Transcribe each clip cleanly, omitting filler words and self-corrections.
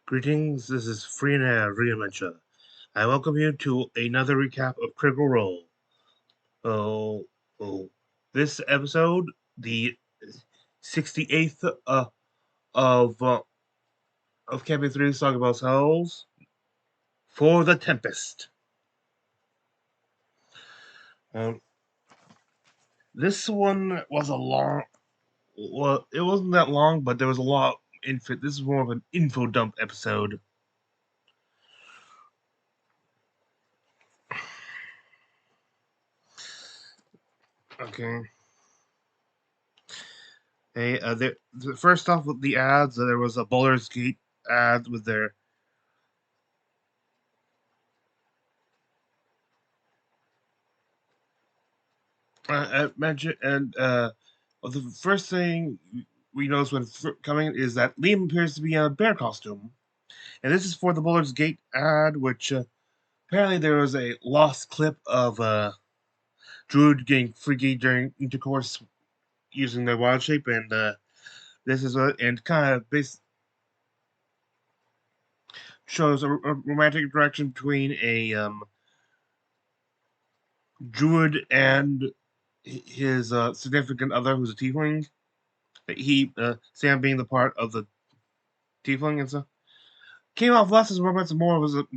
Greetings, this is Freenair Readventure. I welcome you to another recap of Critical Role. Oh, oh. This episode, the 68th of uh, of Campaign 3 Song of Ourselves, for the Tempest. Um, this one was a long, well, it wasn't that long, but there was a lot. This is more of an info dump episode. Okay. Hey, first off with the ads, there was a Baldur's Gate ad with their mention, and well, the first thing we notice when coming is that Liam appears to be in a bear costume, and this is for the Baldur's Gate ad, which apparently there was a lost clip of Druid getting freaky during intercourse using their wild shape, and this is and kind of shows a romantic interaction between a Druid and his significant other, who's a tiefling. Sam being the part of the tiefling and stuff, came off less as romance and more as a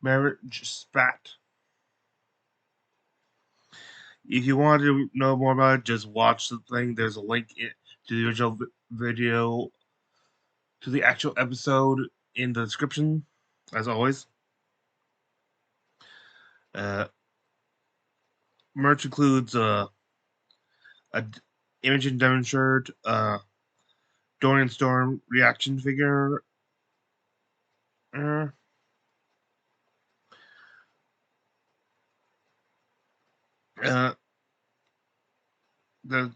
marriage spat. If you want to know more about it, just watch the thing. There's a link to the original video to the actual episode in the description, as always. Uh, Merch includes a Imogen Demon shirt, Dorian Storm reaction figure, uh, uh, they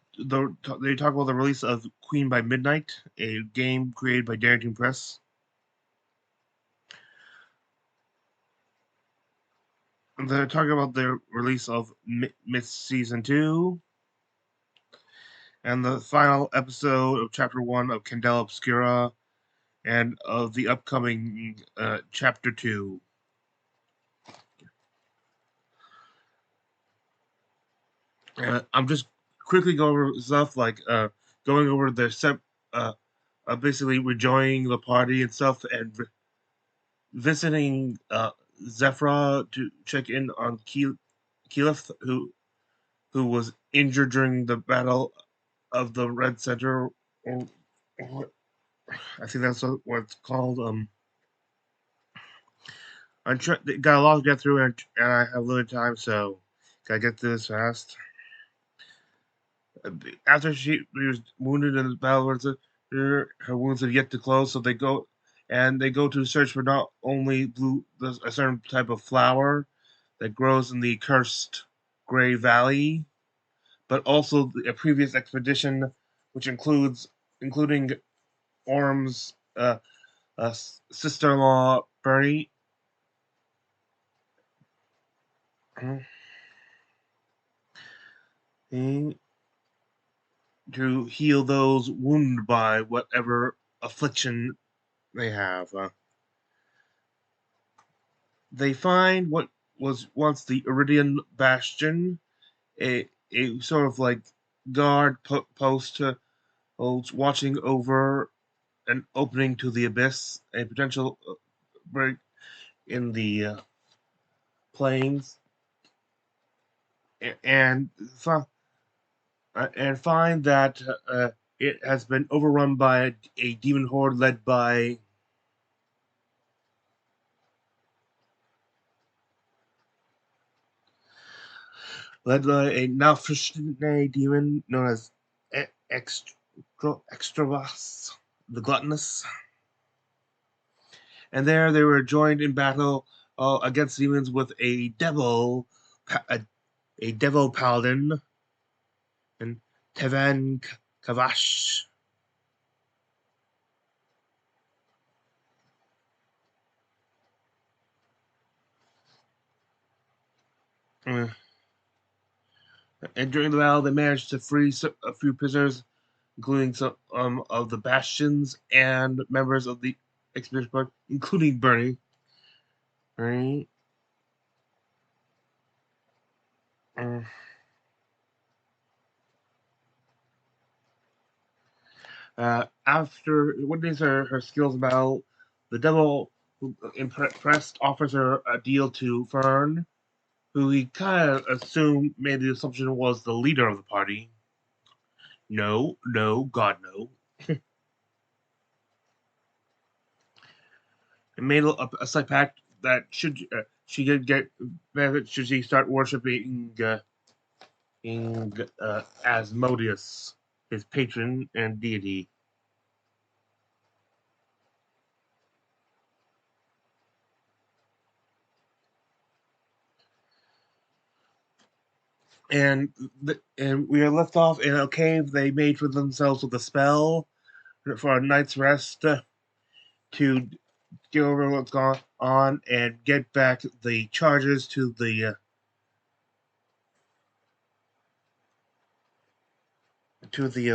talk about the release of Queen by Midnight, a game created by Darrington Press. And they're talking about the release of Myth Season 2 and the final episode of Chapter 1 of Candela Obscura and of the upcoming Chapter 2. I'm just quickly going over stuff like going over their basically rejoining the party and stuff, and visiting Zephra to check in on Keyleth, who was injured during the battle of the Red Center, or I think that's what it's called. Got a lot to get through, and I have limited time, so gotta get through this fast. After she was wounded in the battle, her wounds had yet to close, so they go to search for not only a certain type of flower that grows in the cursed Gray Valley, but also a previous expedition, which including Orm's sister-in-law Bernie. To heal those wounded by whatever affliction they have. They find what was once the Iridian Bastion, a sort of like guard post watching over an opening to the abyss, a potential break in the plains, and find that it has been overrun by a demon horde led by a Nalfrishne demon known as Extravas, the Gluttonous. And there they were joined in battle against demons with a devil paladin, and Tevan Kavash. And during the battle, they managed to free a few prisoners including some of the Bastions and members of the Expedition Party, including Bernie. Bernie. After witnessing her skills battle, the devil, impressed, offers her a deal to Fern, who he kind of assumed, made the assumption was the leader of the party. No, no, God, no. And made a slight pact that should she could get benefit should she start worshiping Asmodeus, his patron and deity. And we are left off in a cave they made for themselves with a spell for a night's rest to get over what's gone on and get back the charges to the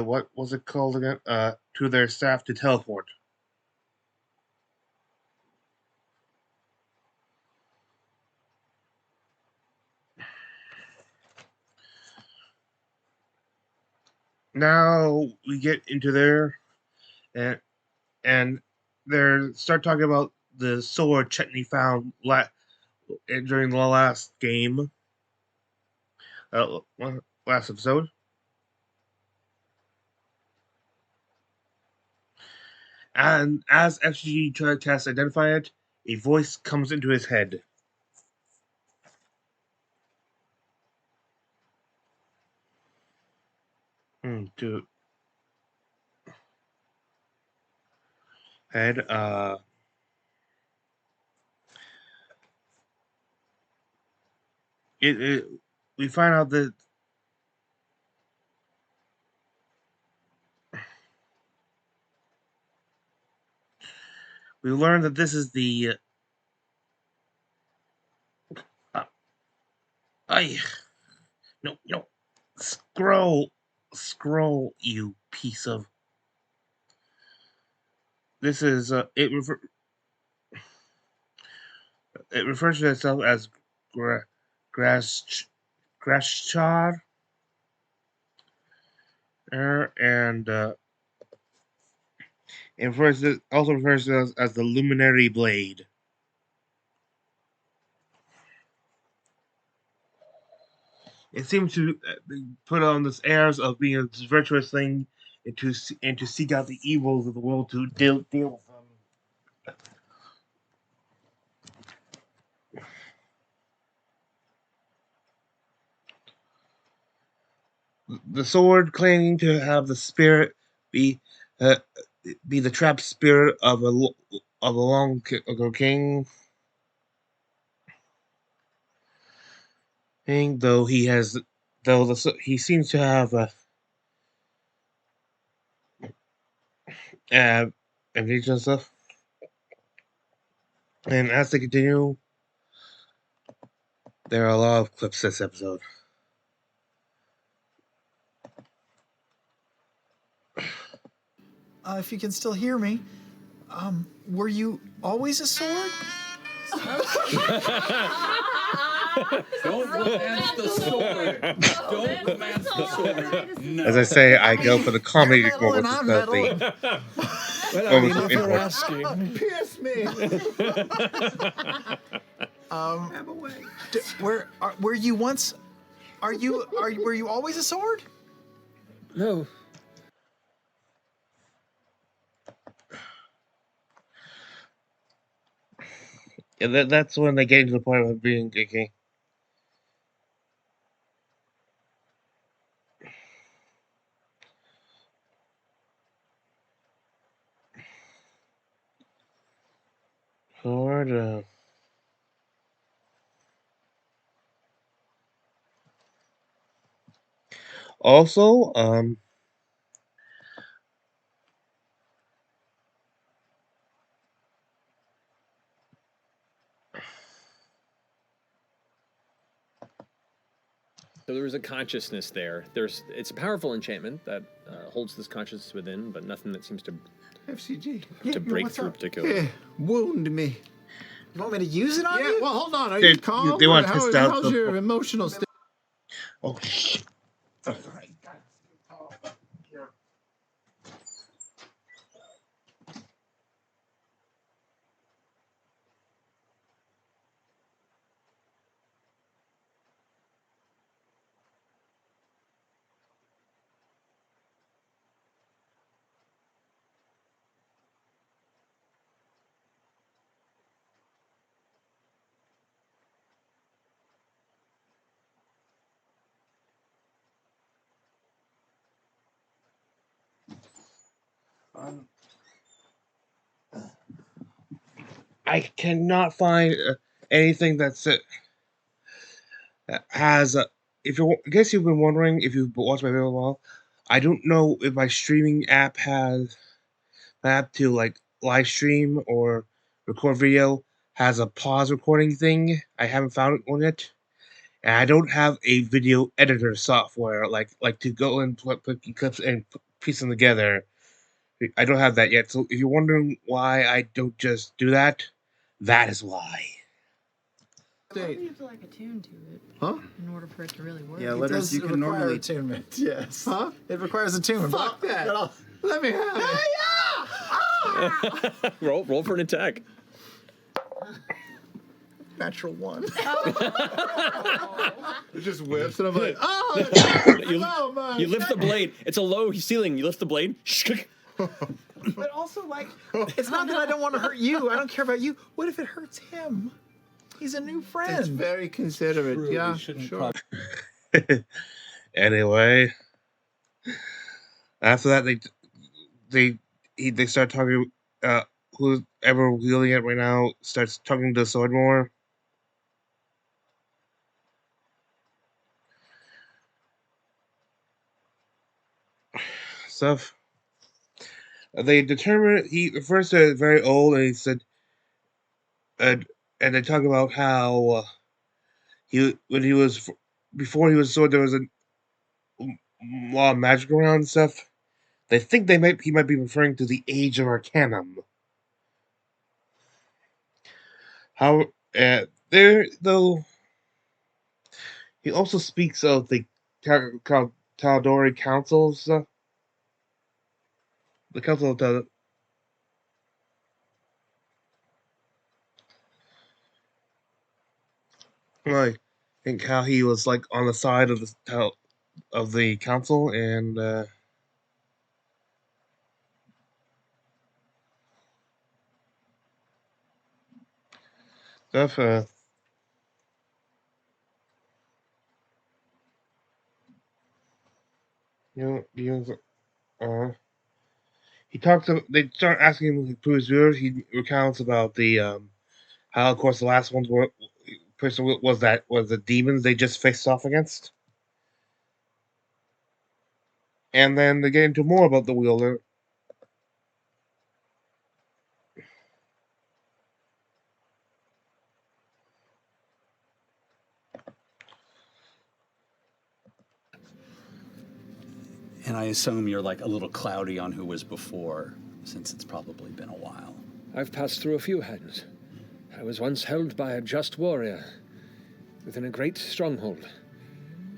what was it called again? To their staff to teleport. Now we get into there, and they start talking about the sword Chetney found during the last game, uh, last episode. And as F.C.G tries to identify it, a voice comes into his head. To head. We find out that we learn that this is the. I no scroll you piece of. This is it refers to itself as grass Grashchar, and it also refers to us as the Luminary Blade. It seems to put on this airs of being a virtuous thing, and to seek out the evils of the world to deal with them. The sword claiming to have the spirit be uh, be the trapped spirit of a long ago king. Though he seems to have amnesia and stuff. And as they continue, there are a lot of clips this episode. If you can still hear me, were you always a sword? Don't romance the sword. Don't romance the sword. No. As I say, I go for the comedy moments instead of the. Well, I mean, if you're asking. Pierce me. Have a way. Were you once? Were you always a sword? No. Yeah, that's when they get to the point of being a king. Sword. Also, So there was a consciousness there. It's a powerful enchantment that holds this consciousness within, but nothing that seems to F.C.G. break what's through up? particularly. Wound me. You want me to use it on you? Well, hold on. Are you calm? They want to test out How's your emotional state? Oh shit! I cannot find anything that has. I guess you've been wondering if you've watched my video a while. I don't know if my streaming app has an app to like live stream or record video has a pause recording thing. I haven't found one yet, and I don't have a video editor software like to go and put clips and piece them together. I don't have that yet. So if you're wondering why I don't just do that, that is why. You have to like attune to it. Huh? In order for it to really work. Yeah, letters you can normally attunement. Yes. Huh? It requires attunement. Fuck that. Let me have it. Roll for an attack. Natural 1. It just whips, and I'm like, oh, no, man. You lift the blade. It's a low ceiling. You lift the blade. But also, like, it's not that I don't want to hurt you. I don't care about you. What if it hurts him? He's a new friend. It's very considerate. True, Yeah, we shouldn't sure. Anyway, after that, they start talking. Whoever wielding it right now starts talking to the sword more. Stuff. They determine he refers to very old, and he said, and they talk about how before he was sword, there was a lot of magic around and stuff. They think he might be referring to the Age of Arcanum. How there though, he also speaks of the Tal'Dorei councils. The council of I think how he was like on the side of the council and stuff. He talks. They start asking him to his viewers. He recounts about the how, of course, the last ones was the demons they just faced off against, and then they get into more about the wielder. And I assume you're like a little cloudy on who was before, since it's probably been a while. I've passed through a few hands. I was once held by a just warrior within a great stronghold.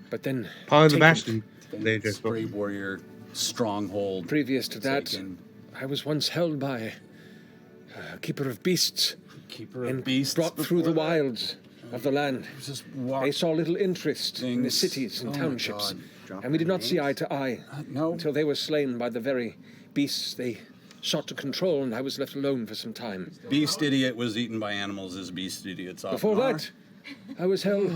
But then Probably the taken. Bastion. They just Great warrior, stronghold. Previous to that, taken. I was once held by a keeper of beasts Keeper of and beasts brought through the before that. wilds of the land. Just They saw little interest in the things. cities and Oh my townships, God. and we did not see eye to eye No. until they were slain by the very beasts they sought to control, and I was left alone for some time. Beast idiot was eaten by animals as beast idiots often Before are. that, I was held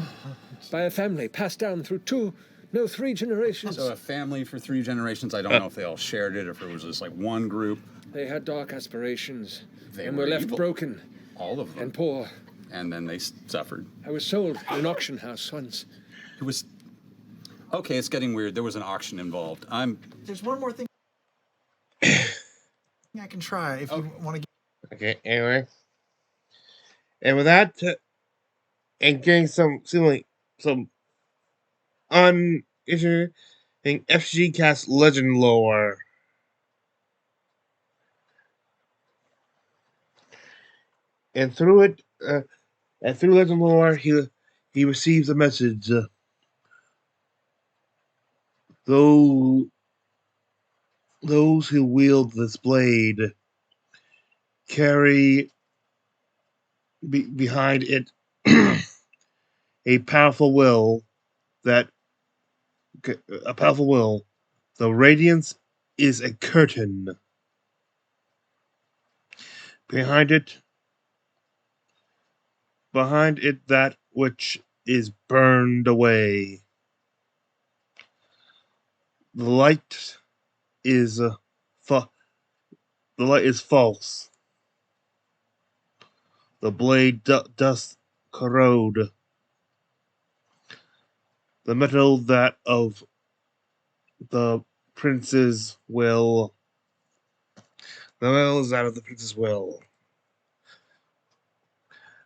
by a family, passed down through 3 generations. So a family for 3 generations. I don't know if they all shared it, or if it was just like one group. They had dark aspirations They and were were left evil. broken All of them. and poor. And then they suffered. I was sold in an auction house once. It was... Okay, it's getting weird. There was an auction involved. There's one more thing I can try if you want to. Okay. Anyway, and with that, and getting some uninteresting F.C.G cast legend lore. And through it, and through legend lore, he receives a message. Though those who wield this blade carry behind it a powerful will that a powerful will. The radiance is a curtain. Behind it that which is burned away. The light is false. The blade doth corrode. The metal that of the prince's will. The metal is that of the prince's will.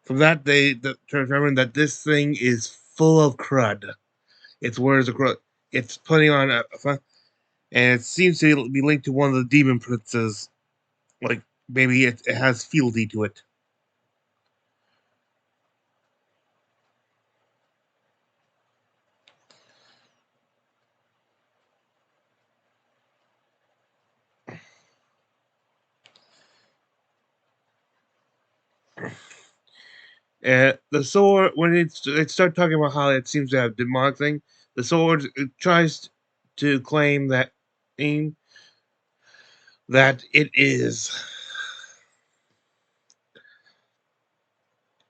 From that, they determined that this thing is full of crud. Its words are crud. It's putting on and it seems to be linked to one of the demon princes. Like maybe it has fealty to it. The sword, when it start talking about how it seems to have demonic thing, the sword tries to claim that it is.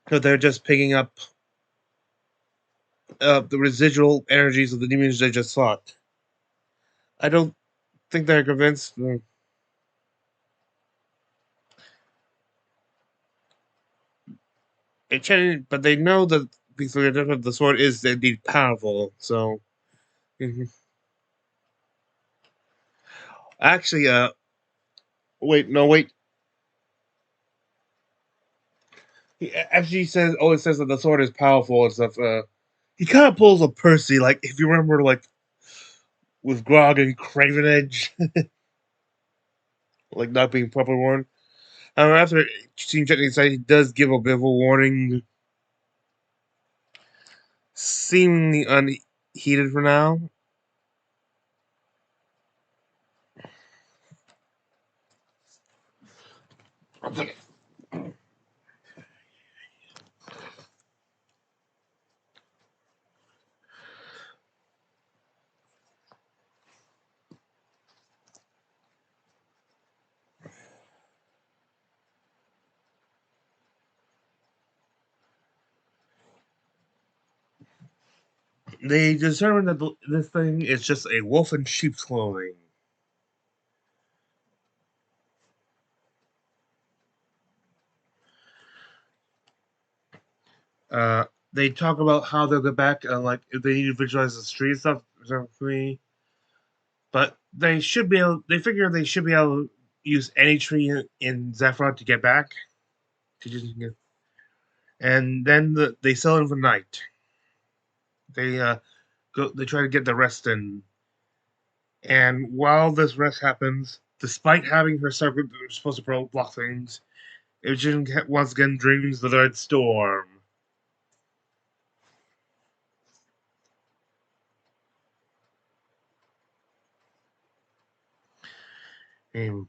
So they're just picking up the residual energies of the demons they just fought. I don't think they're convinced. But they know that the sword is indeed powerful. So, actually, wait. He always says that the sword is powerful and stuff. He kind of pulls a Percy, like if you remember, like with Grog and Craven Edge, like not being properly worn. After seeing technical side, he does give a bit of a warning, seemingly unheeded for now. They determine that this thing is just a wolf in sheep's clothing. They talk about how they'll get back, like if they need to visualize the street stuff for me. But they should be able. They figure they should be able to use any tree in Zephyr to get back. And then they sell it for the night. They go. They try to get the rest in. And while this rest happens, despite having her circuit supposed to block things, Imogen once again dreams the Red Storm. And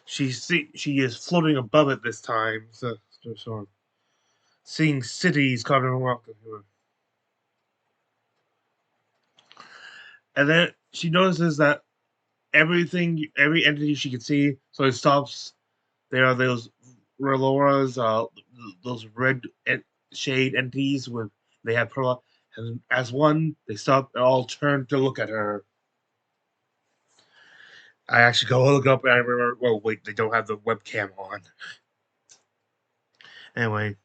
she is floating above it this time, so seeing cities coming along. And then she notices that every entity she can see, so it stops. There are those Reloras, those red shade entities with they have pearl, and as one they stop and all turn to look at her. I actually go look up and I remember. Oh wait, they don't have the webcam on. Anyway,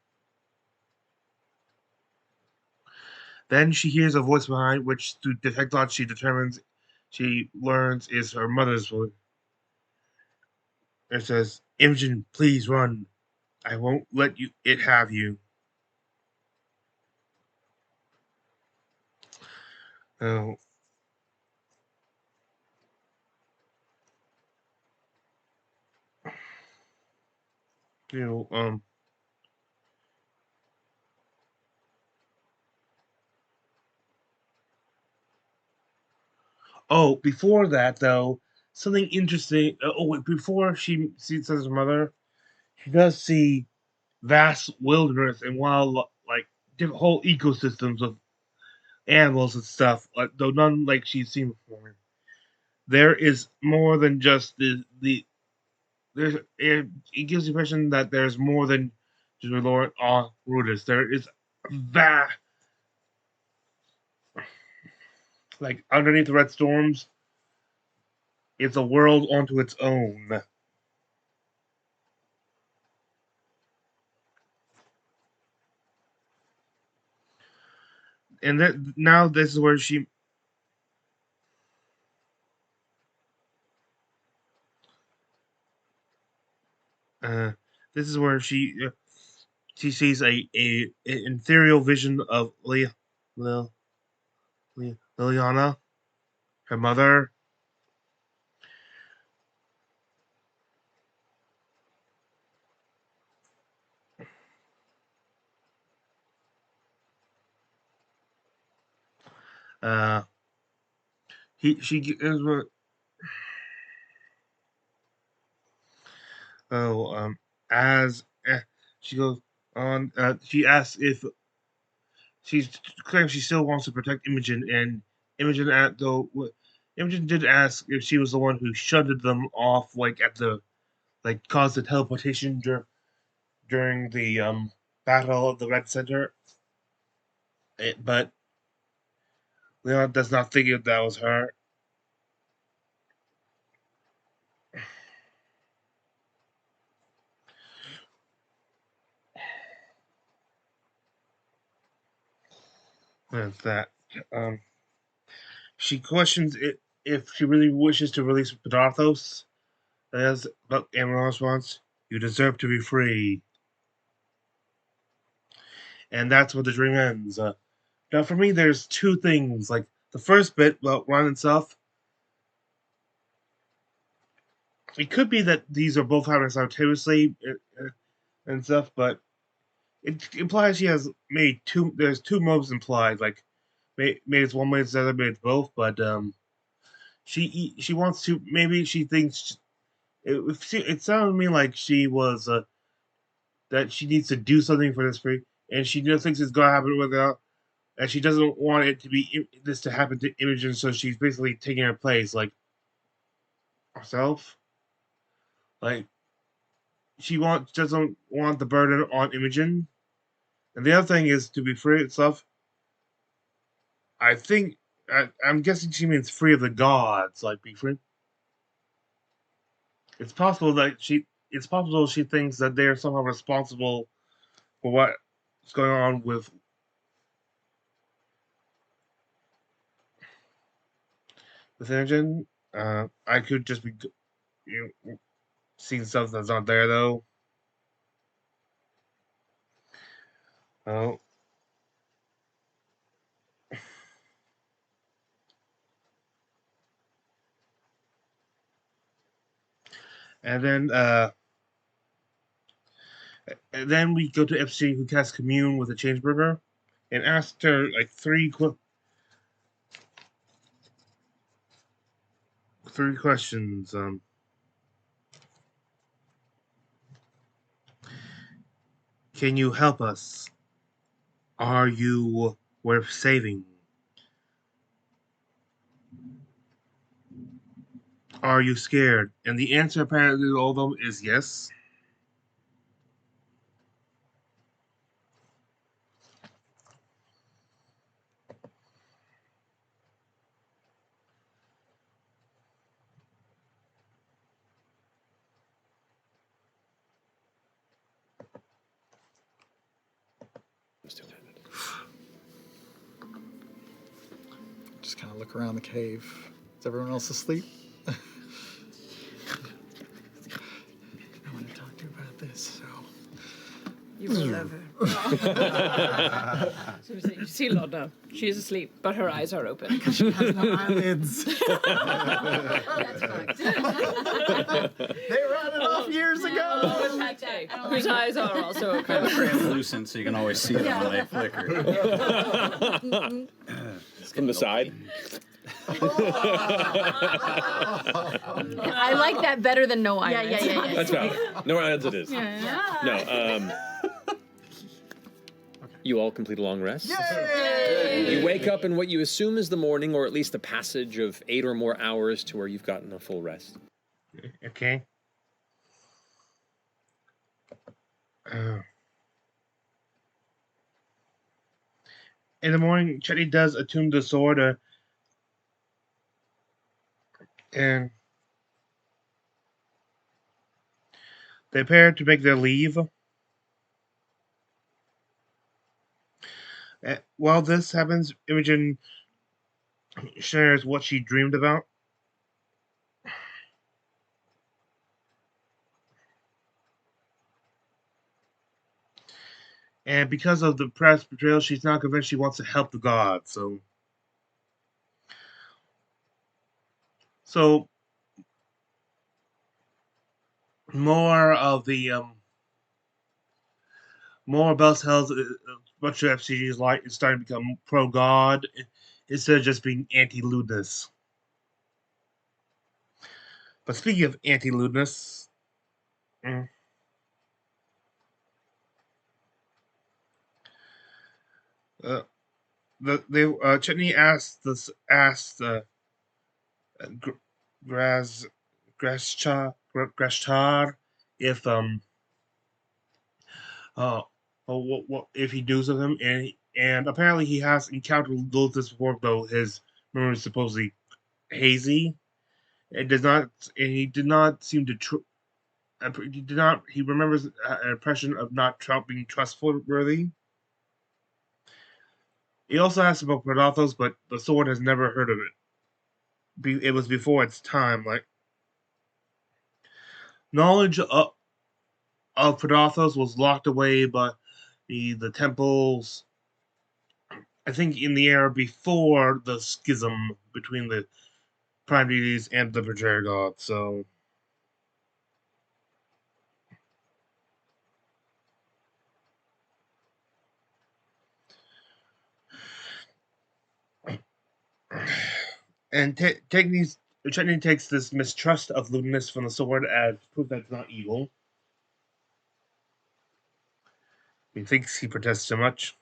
then she hears a voice behind, which through detect thoughts she learns is her mother's voice. It says, "Imogen, please run. I won't let it have you." Oh, you know, oh, before that though, something interesting. Oh, wait, before she sees her mother, she does see vast wilderness and wild, like different whole ecosystems of animals and stuff. Though none like she's seen before. There is more than just the there's it gives the impression that there's more than just Lord Rudis. There is vast, like underneath the red storms, it's a world onto its own. And that now this is where she uh this is where she sees a an ethereal vision of Lil, Liliana, her mother. Uh, she gives oh as she goes on. She asks if she's claims she still wants to protect Imogen, and Imogen at though Imogen did ask if she was the one who shunted them off, like at the like caused the teleportation during the battle of the Red Center. But Leon does not think that was her. That's that. Um, she questions it if she really wishes to release Pedarthos. As but Amaron responds, "You deserve to be free," and that's where the dream ends. Now, for me, there's two things. Like the first bit about Ron and stuff, it could be that these are both happening simultaneously and stuff, but it implies she has made two. There's two moves implied. Like maybe it's one way, it's the other, maybe it's both. But she wants to. Maybe she thinks it sounded to me like she was that she needs to do something for this free, and she just thinks it's gonna happen without. And she doesn't want it to be this to happen to Imogen, so she's basically taking her place, like herself. Like she doesn't want the burden on Imogen. And the other thing is to be free and stuff. I think I'm guessing she means free of the gods, like be free. It's possible that she. It's possible she thinks that they are somehow responsible for what's going on with Imogen. I could just be seeing stuff that's not there though. Oh, and then we go to F.C.G, who casts commune with the Changeburger, and asks her like three questions. Can you help us? Are you worth saving? Are you scared? And the answer apparently to all of them is yes. Just kind of look around the cave. Is everyone else asleep? I want to talk to you about this. So, You will love her. So you see Lodna. She is asleep, but her eyes are open. She has no eyelids. That's fucked. They ran it off years ago. Whose eyes are also open. Kind of translucent, so you can always see them when they flicker. From the side. I like that better than no eyelids. Yeah. That's valid. No eyelids it is. No, you all complete a long rest. Yay! You wake up in what you assume is the morning, or at least a passage of 8 or more hours to where you've gotten a full rest. Okay. In the morning, Chetney does attune the sword, and they prepare to make their leave. While this happens, Imogen shares what she dreamed about. And because of the past betrayal, she's now convinced she wants to help the gods. So more of the more Bell's Hells, much of F.C.G's light is starting to become pro-god instead of just being anti-lewdness. But speaking of anti-lewdness, Chetney asked Grashtar if what if he does with him, and apparently he has encountered Lotus before, though his memory is supposedly hazy. It does not, and he did not seem to. He did not. He remembers an impression of not being trustworthy. He also asked about Predathos, but the sword has never heard of it. It was before its time. Like knowledge of Predathos was locked away by the temples. I think in the era before the schism between the prime deities and the betrayer gods. So. And Chetney takes this mistrust of lewdness from the sword as proof that it's not evil. He thinks he protests too much.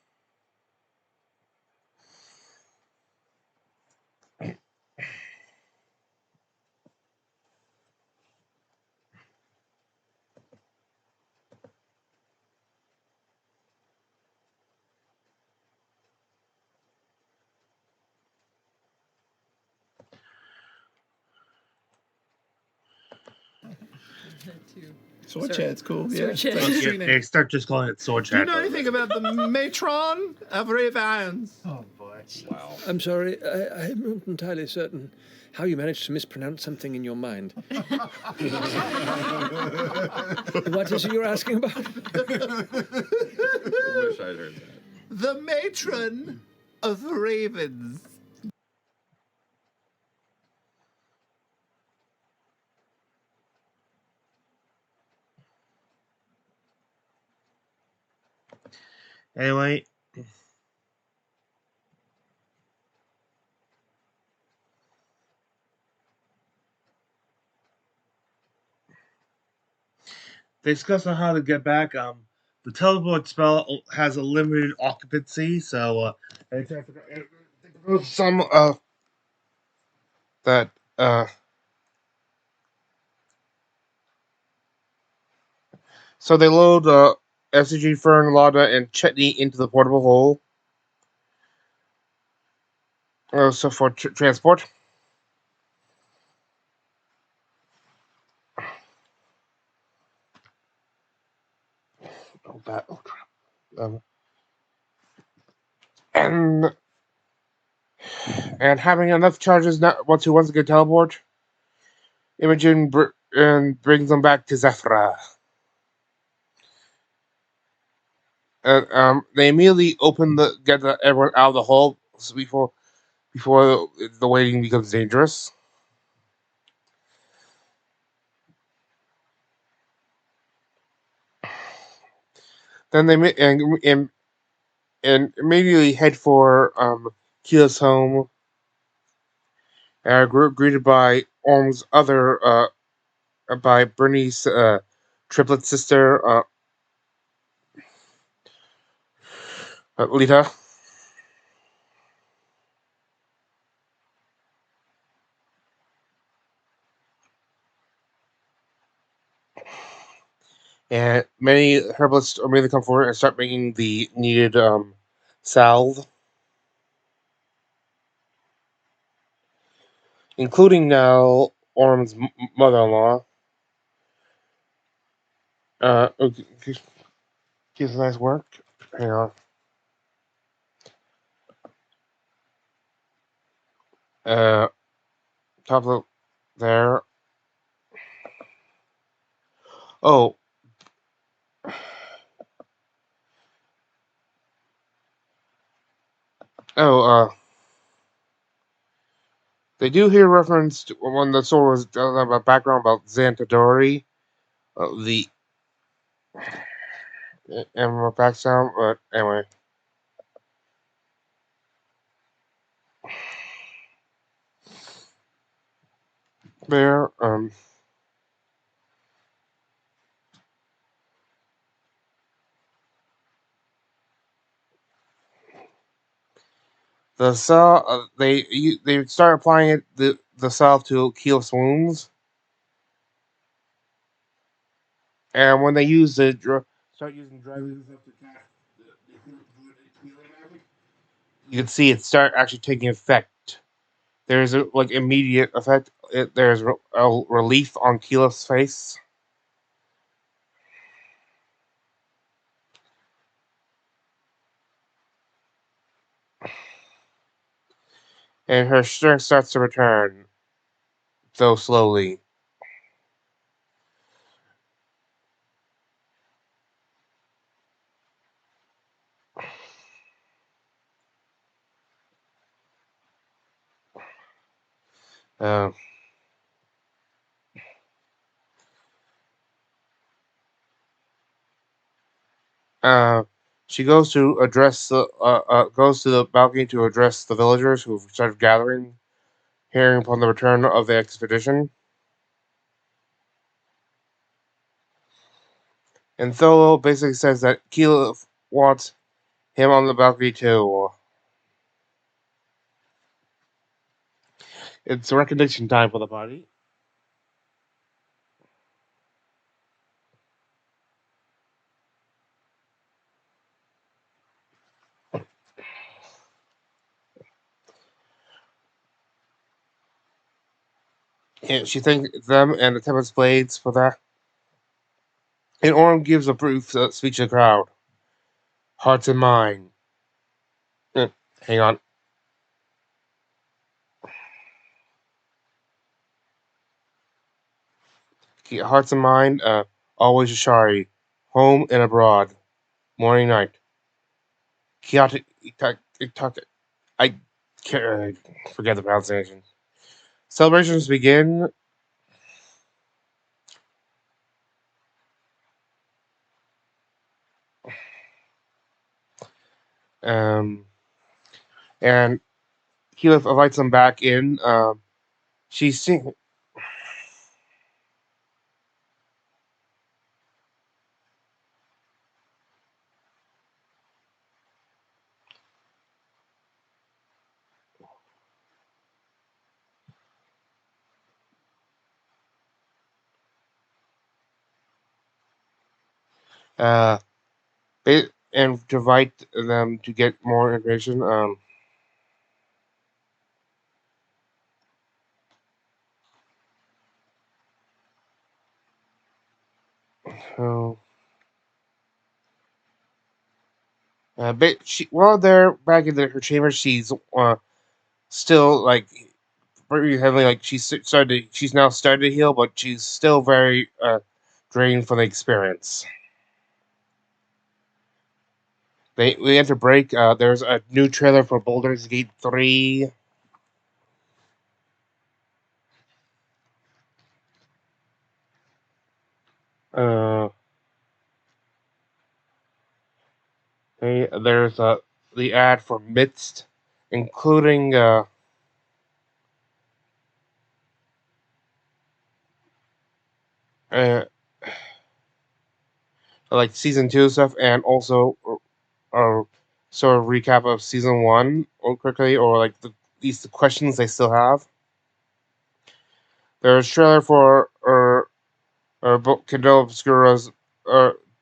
Sword chat's cool. Sword chat. They start just calling it sword Do you chat. know anything about the matron of Ravens? Oh boy. Wow. I'm sorry, I'm not entirely certain how you managed to mispronounce something in your mind. What is it you're asking about? I wish I'd heard that. The matron of Ravens. Anyway. They discuss on how to get back. The teleport spell has a limited occupancy, so some that so they load F.C.G, Fern, Lada, and Chetney into the portable hole. So for transport. Oh crap. And having enough charges once he wants to get teleport, Imogen brings them back to Zephyra. And they immediately get everyone out of the hole before the waiting becomes dangerous. Then they and immediately head for Keela's home. And are greeted by Orm's by Bernie's triplet sister, Lita. And many herbalists immediately come forward and start making the needed salve, including now Orm's mother-in-law. Keep a nice work. Hang on. Top of there. Oh, oh, they do hear reference to when the sword was about background about Xantadori, the and back sound, but anyway. There, the salve, they start applying the salve to Keel's wounds, and when they use start using dry leaves to cast the healing magic, you can see it start actually taking effect. There's a immediate effect. There's a relief on Keela's face. And her strength starts to return, though slowly. Uh, she goes to goes to the balcony to address the villagers who've started gathering, hearing upon the return of the expedition. And Tholo basically says that Keela wants him on the balcony too. It's recognition time for the party. And she thanks them and the Tempest Blades for that. And Orm gives a brief speech to the crowd. Hearts and mind. Hang on. Hearts and mind, always Ashari. Home and abroad. Morning, night. Kiata, I can't forget the pronunciation. Celebrations begin. And Keyleth invites them back in. She's sing. Uh, and to invite them to get more information. So, while they're back in her chamber, she's still very heavily she's now started to heal, but she's still very drained from the experience. we enter break. There's a new trailer for Baldur's Gate 3. There's the ad for Midst, including like season 2 stuff, and also a sort of recap of season 1 or quickly, or like at least the questions they still have. There's a trailer for Kindle Obscura's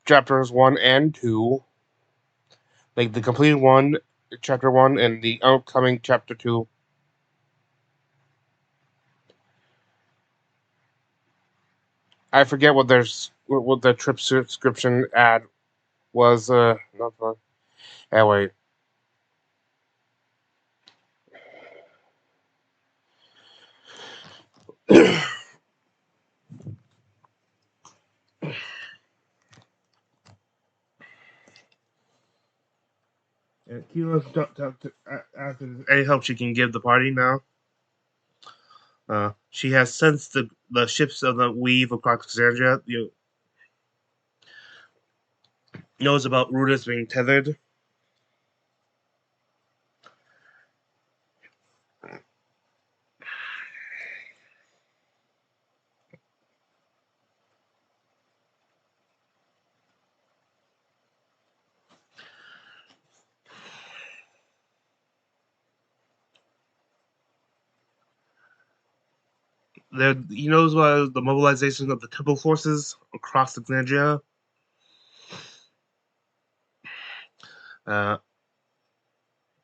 chapters 1 and 2, like the completed one, chapter 1, and the upcoming chapter 2. I forget what the trip subscription ad was. Not fun. Anyway. Kila's asked any help she can give the party now. She has sensed the ships of the weave across Xandria. Knows about Rudis being tethered. He knows about the mobilization of the temple forces across Xandria.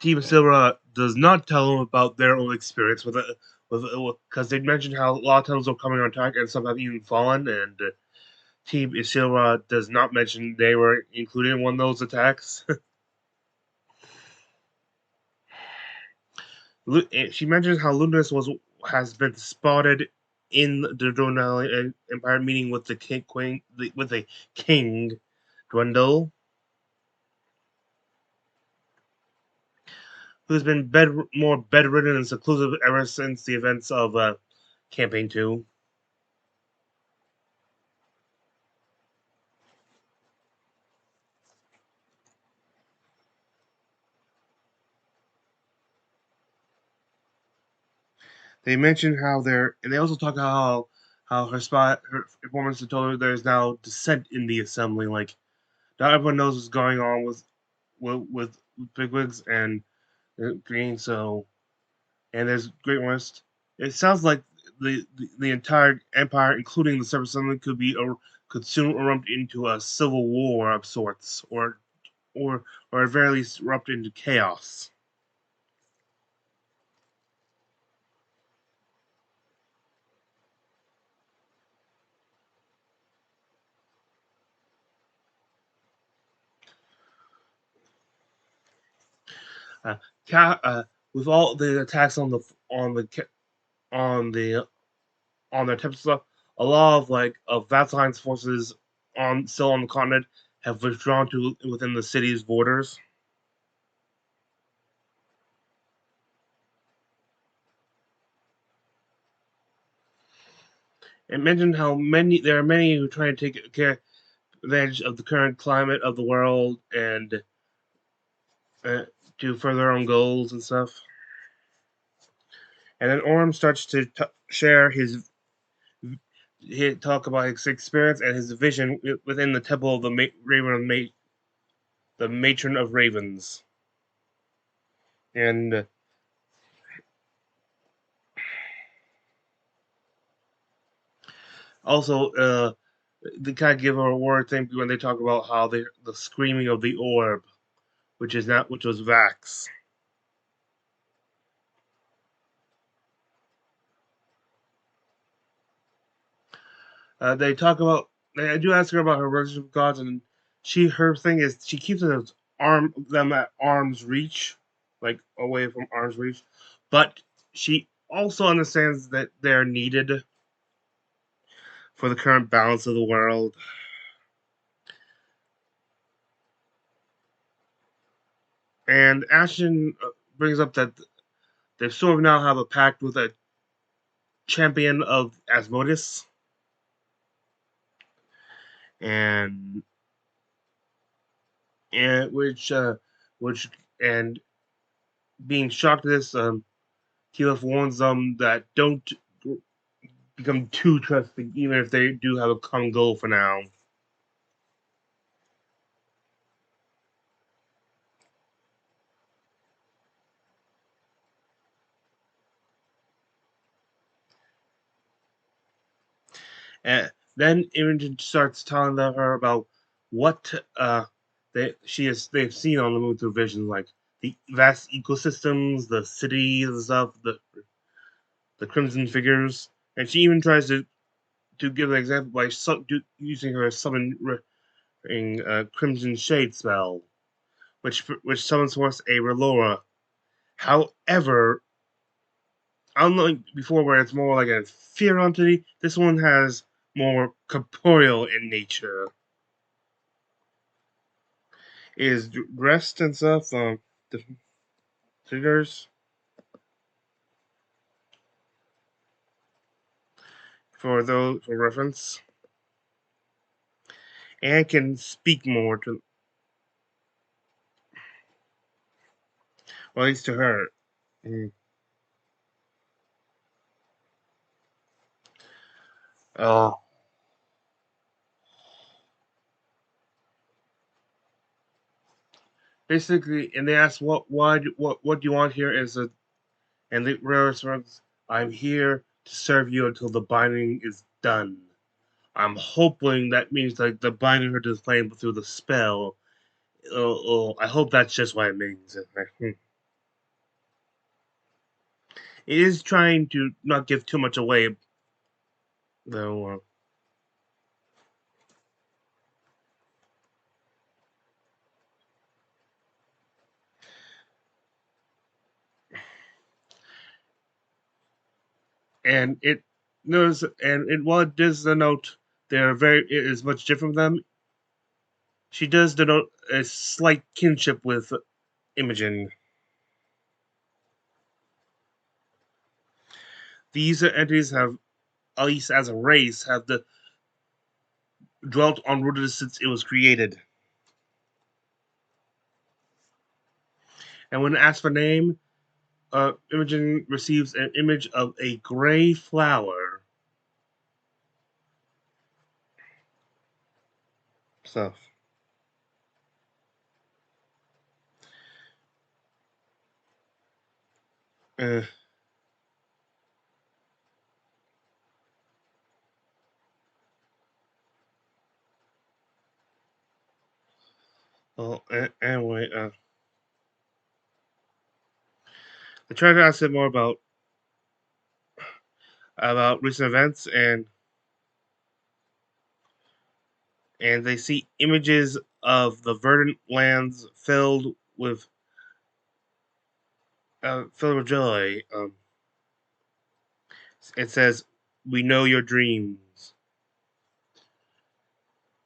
Team Silva does not tell him about their own experience with it, because they mentioned how a lot of tunnels are coming on attack and some have even fallen, and Team Silva does not mention they were included in one of those attacks. She mentions how Lunas has been spotted in the Dronali Empire meeting with the king Dwendal, who's been more bedridden and seclusive ever since the events of Campaign 2. They mention how they also talk about how her informants have told her there's now dissent in the assembly. Like, not everyone knows what's going on with bigwigs and Green. So, and there's Great West. It sounds like the entire empire, including the Separate Assembly, could soon erupt into a civil war of sorts, or at very least erupt into chaos. Uh, with all the attacks on the on the on their Tempest stuff, a lot of Vaseline's forces still on the continent have withdrawn to within the city's borders. It mentioned how there are many who try to take advantage of the current climate of the world and to further their own goals and stuff. And then Orm starts to share talk about his experience and his vision within the temple of the the matron of ravens. And also, they kind of give her a word thing when they talk about how the screaming of the orb, which was Vax. They talk about. I do ask her about her relationship with gods, and her thing is she keeps them at arm's reach, like away from arm's reach, but she also understands that they're needed for the current balance of the world. And Ashton brings up that they sort of now have a pact with a champion of Asmodeus, and which and being shocked at this, Keyleth warns them that don't become too trusting, even if they do have a common goal for now. And then Imogen starts telling her about what they've seen on the moon through vision, like the vast ecosystems, the cities and stuff, the crimson figures, and she even tries to give an example by using her summoning crimson shade spell, which summons forth a Relora. However, unlike before, where it's more like a fear entity, this one has more corporeal in nature. Is dressed and stuff. The figures for those for reference, and can speak more to, well, at least to her. Mm. Oh, basically, and they ask what do you want here is a, and the rare response, I'm here to serve you until the binding is done. I'm hoping that means like the binding her to the flame through the spell. I hope that's just what it means. It is trying to not give too much away, though. And it knows, and it while it does denote it is much different from them. She does denote a slight kinship with Imogen. These entities have, at least as a race, have dwelt on Rudis since it was created. And when asked for name, Imogen receives an image of a gray flower. So, uh, well, anyway, I tried to ask him more about recent events, and they see images of the verdant lands filled with joy. It says, "We know your dreams."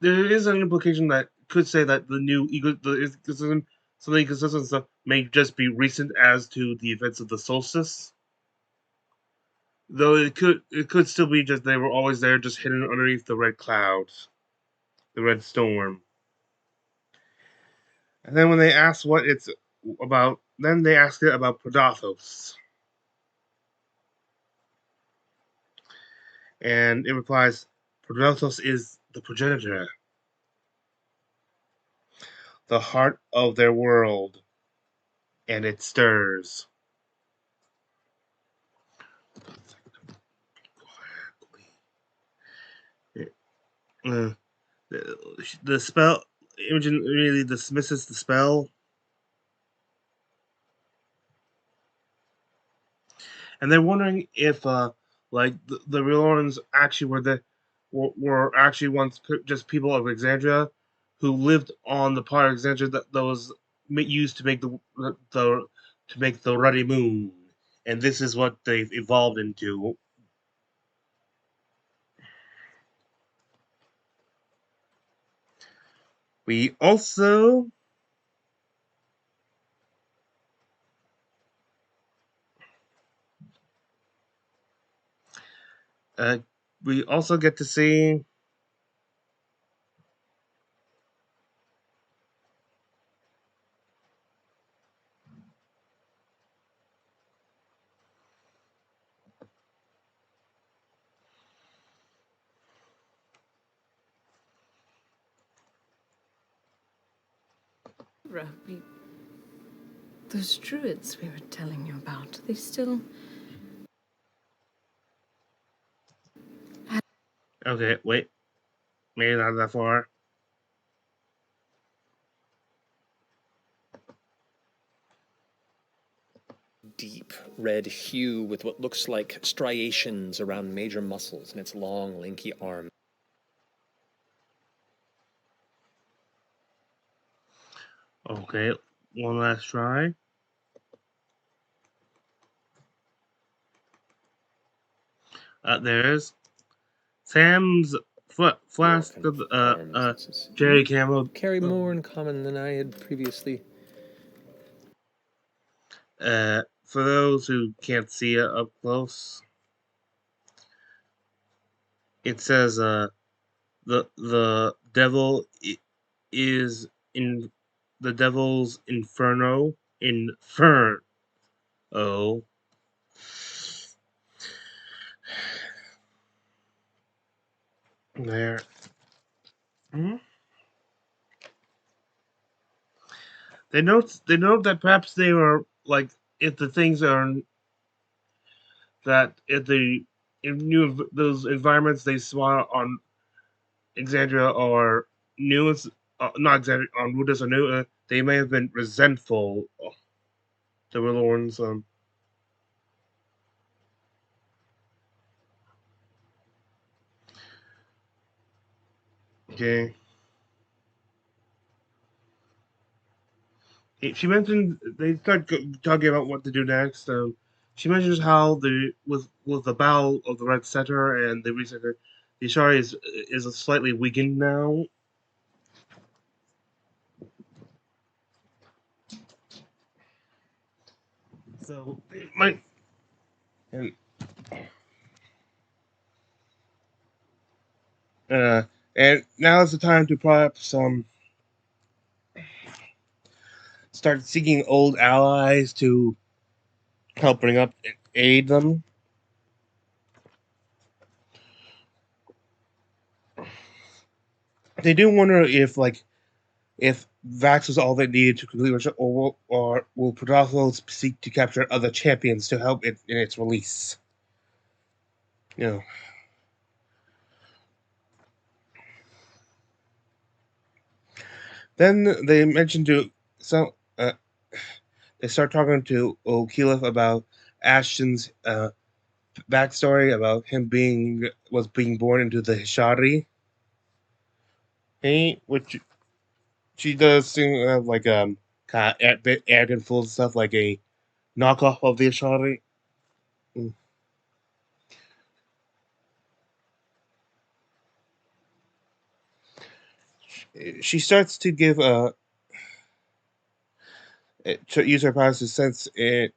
There is an implication that could say that the new ecosystem, some of the ecosystem stuff, may just be recent as to the events of the solstice. Though it could still be just they were always there, just hidden underneath the red clouds, the red storm. And then when they ask what it's about, then they ask it about Prodathos. And it replies, Prodathos is the progenitor, the heart of their world, and it stirs. Uh, the spell, Imogen really dismisses the spell, and they're wondering if, like the Relorans actually were actually once just people of Exandria, who lived on the part of Exandria that was used to make the ruddy moon, and this is what they've evolved into. We also We also get to see Those druids we were telling you about, they still... Okay, wait. Maybe not that far. Deep red hue with what looks like striations around major muscles in its long, lanky arm. Okay, one last try. There is Sam's flask Kind of of arms. Jerry Camel. Carry more in common than I had previously. For those who can't see it up close, it says the devil is in the devil's inferno. There. Hmm? They note that perhaps they were like if the things are that if new those environments they saw on Exandria or new not Exandria on Rudis or new they may have been resentful. The real ones. Okay. She mentioned they start talking about what to do next. She mentions how the with the battle of the Red Center and the resetter, the Ishari is slightly weakened now. So it might and and now is the time to perhaps start seeking old allies to help bring up and aid them. They do wonder if Vax was all they needed to complete it, or will Protothos seek to capture other champions to help it in its release? You know. Then they mentioned to so they start talking to O'Keefe about Ashton's backstory about him being born into the Hishari. Hey, which she does seem like kind of bit arrogant, full of stuff, like a knockoff of the Hishari. Mm. She starts to give to use her powers to sense it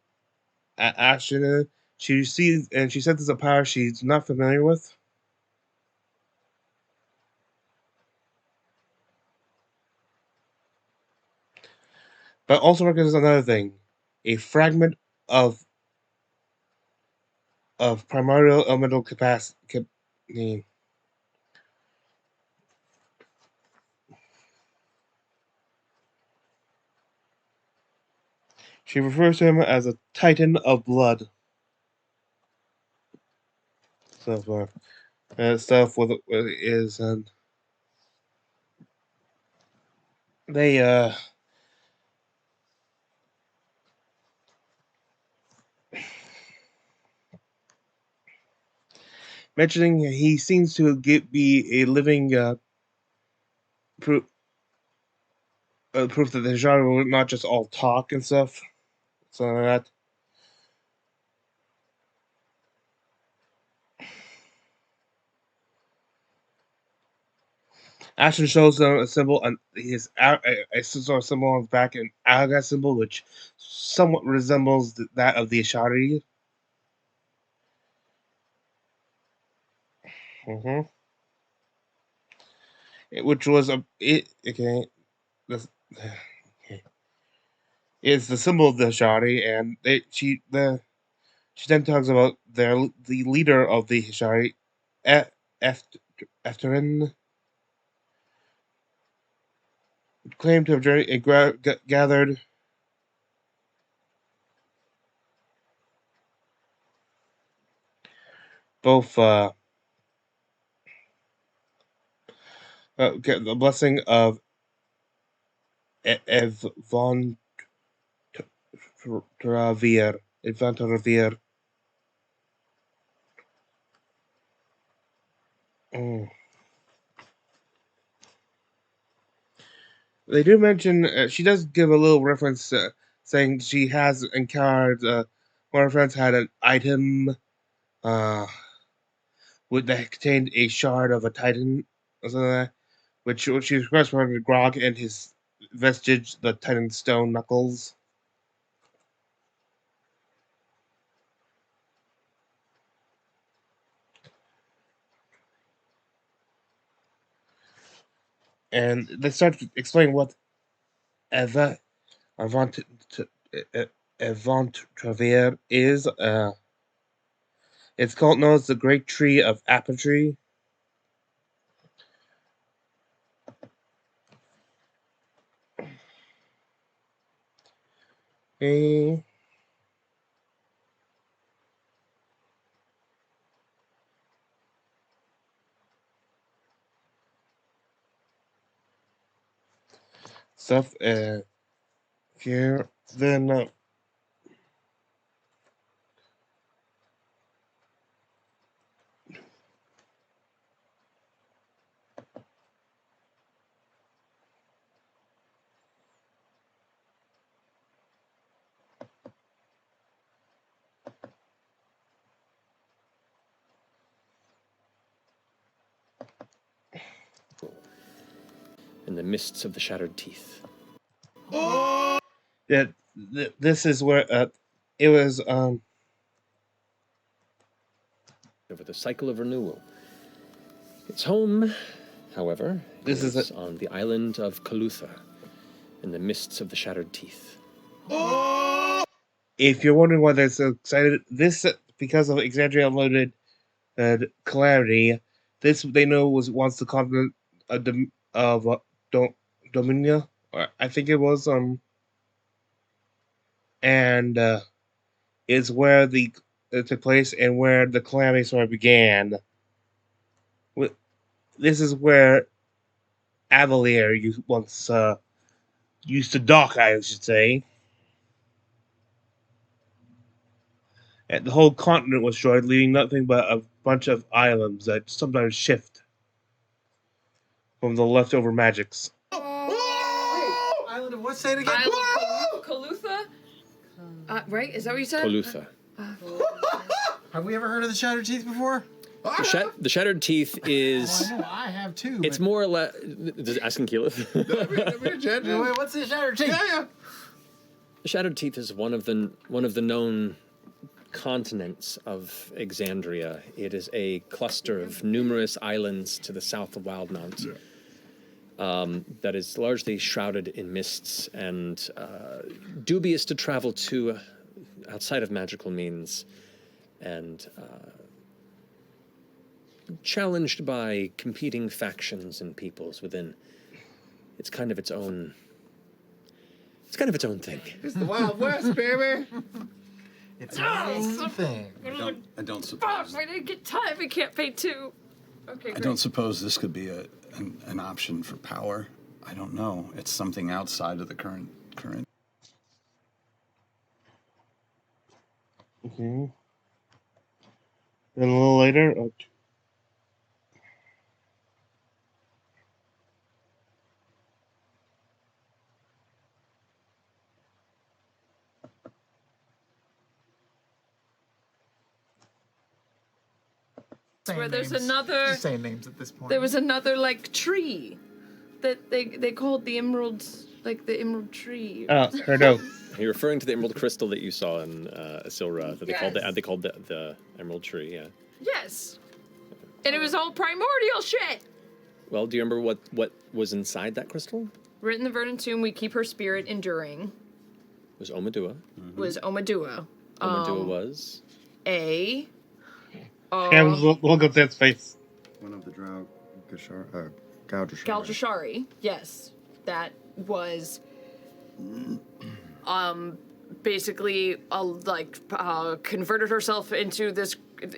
Ashton. She sees and she senses a power she's not familiar with. But also recognizes another thing, a fragment of primordial elemental capacity. She refers to him as a Titan of blood. Stuff with is and they mentioning he seems to be a living proof proof that the genre were not just all talk and stuff. So that Ashton shows them a symbol on his a sort of symbol on his back, an Alga symbol, which somewhat resembles that of the Ashari. Mm-hmm. Which was okay. This, okay. It's the symbol of the Hishari, and she then talks about the leader of the Hishari, Efterin, claimed to have gathered both the blessing of Evon Travir. Mm. They do mention she does give a little reference saying she has encountered one of her friends had an item uh, that contained a shard of a titan or something like that, which she requests from Grog and his vestige, the titan stone knuckles. And they start to explain what Eva Avant Travere is. It's called known as the Great Tree of Apatry. Okay. Stuff here. Then In the mists of the shattered teeth. this is where it was Over the cycle of renewal. Its home, however, This is on the island of Kalutha, in the mists of the shattered teeth. if you're wondering why they're so excited, this because of Exandria Unloaded Calamity, this they know was once the continent of Dominia, or I think it was and is where it took place and where the Calamity story began. This is where Avalier once used to dock, I should say. And the whole continent was destroyed, leaving nothing but a bunch of islands that sometimes shift from the leftover magics. Island of what? Say it again. Kalutha? Right? Is that what you said? Kalutha. Have we ever heard of the Shattered Teeth before? The shattered teeth is. I know I have too. It's more or less. Asking Keyleth. Wait, what's the Shattered Teeth? Yeah. The shattered teeth is one of the known continents of Exandria. It is a cluster of numerous islands to the south of Wildmount. That is largely shrouded in mists and dubious to travel to outside of magical means, and challenged by competing factions and peoples within. It's kind of its own thing. It's the Wild West, baby. It's a thing. I don't suppose. I didn't get time. We can't pay two. Okay, great. I don't suppose this could be an option for power. I don't know. It's something outside of the current. Okay. Then a little later, Where there's another. Just saying names at this point. There was another like tree that they called the emeralds, like the emerald tree. her note. You're referring to the emerald crystal that you saw in Asilra that they Yes. called the emerald tree. Yeah. Yes. And it was all primordial shit. Well, do you remember what was inside that crystal? Written in the Verdant Tomb, we keep her spirit enduring. It was Omadua. Was Omadua. Omadua was? A... Cam, look at that face. One of the Drow Gaudrashari. Galdrashari, yes. That was... basically, converted herself into this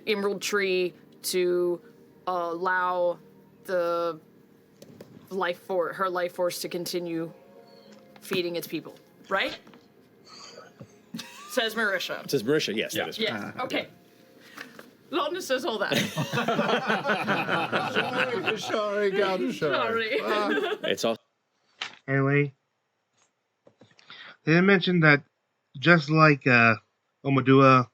emerald tree to allow the her life force to continue feeding its people, right? Says Marisha. It says Marisha, yes. Yeah. That is Yes, okay. London says all that. Sorry, Gaudrashari. Sorry. It's all. Anyway, they mentioned that just like Omadua,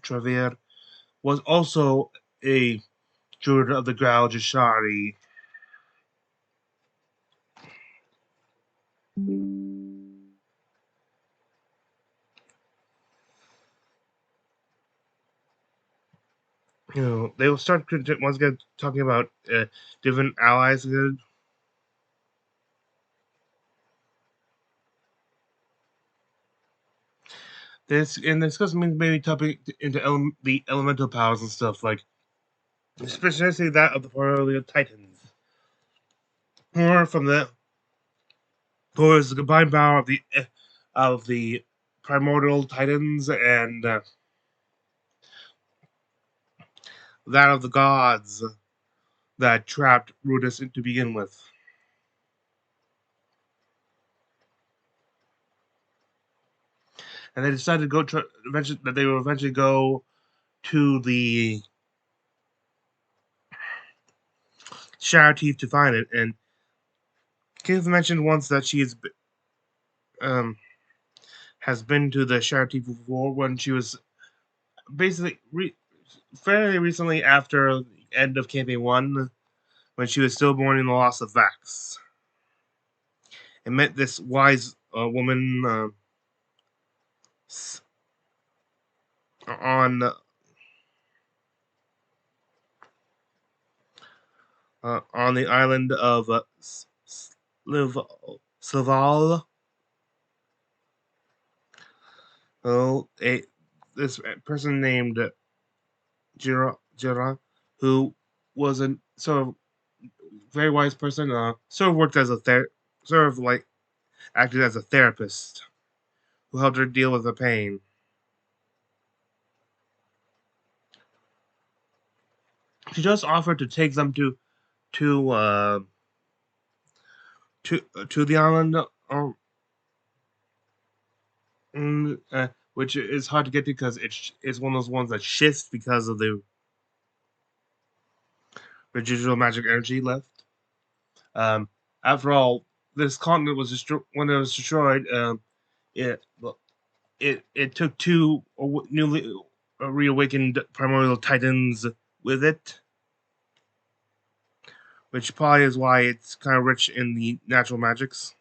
Travere was also a druid of the Gaudrashari. You know, they will start once again talking about different allies again. This discuss maybe tapping into the elemental powers and stuff, like especially that of the primordial titans, or from the the combined power of the primordial titans and that of the gods that trapped Rudis to begin with. And they decided to go eventually that they will eventually go to the charity to find it. And Keith mentioned once that she has been to the charity before when she was basically fairly recently after the end of Campaign 1, when she was still mourning the loss of Vax. And met this wise woman on the island of Slaval. This person named Jira, who was a sort of very wise person, sort of worked as acted as a therapist who helped her deal with the pain. She just offered to take them to the island, which is hard to get to because it's one of those ones that shifts because of the residual magic energy left. After all, this continent was when it was destroyed. It took two newly reawakened primordial titans with it, which probably is why it's kind of rich in the natural magics.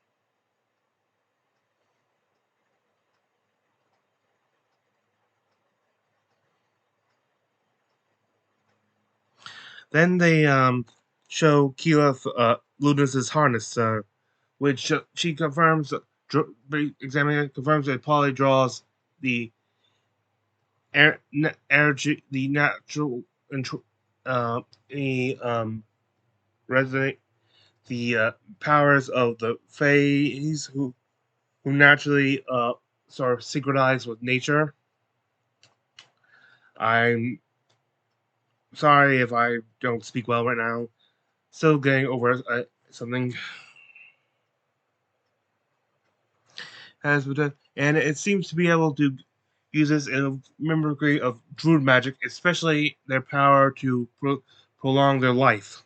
Then they show Keyleth Ludinus's harness, which she confirms, examining it, confirms that Polly draws the energy, the natural, resonate the powers of the Fays who naturally sort of synchronize with nature. I'm sorry if I don't speak well right now. Still getting over something. And it seems to be able to use this in a mimicry of druid magic, especially their power to prolong their life.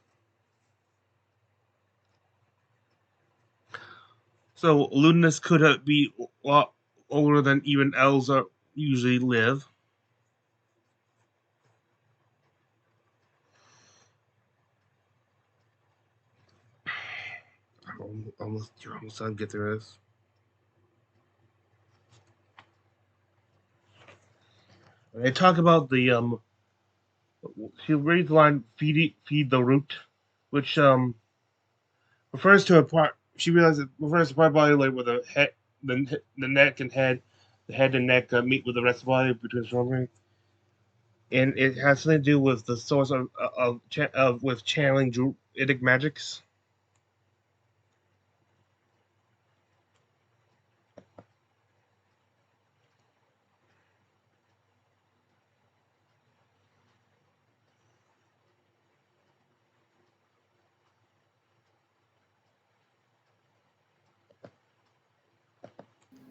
So Ludinus could be a lot older than even elves usually live. You're almost done. Get through this. They talk about the She reads the line feed the root," which refers to a part. She realizes it refers to part of the body like with the head, the neck and head, the head and neck meet with the rest of the body between the shoulder, and it has something to do with the source of with channeling druidic magics.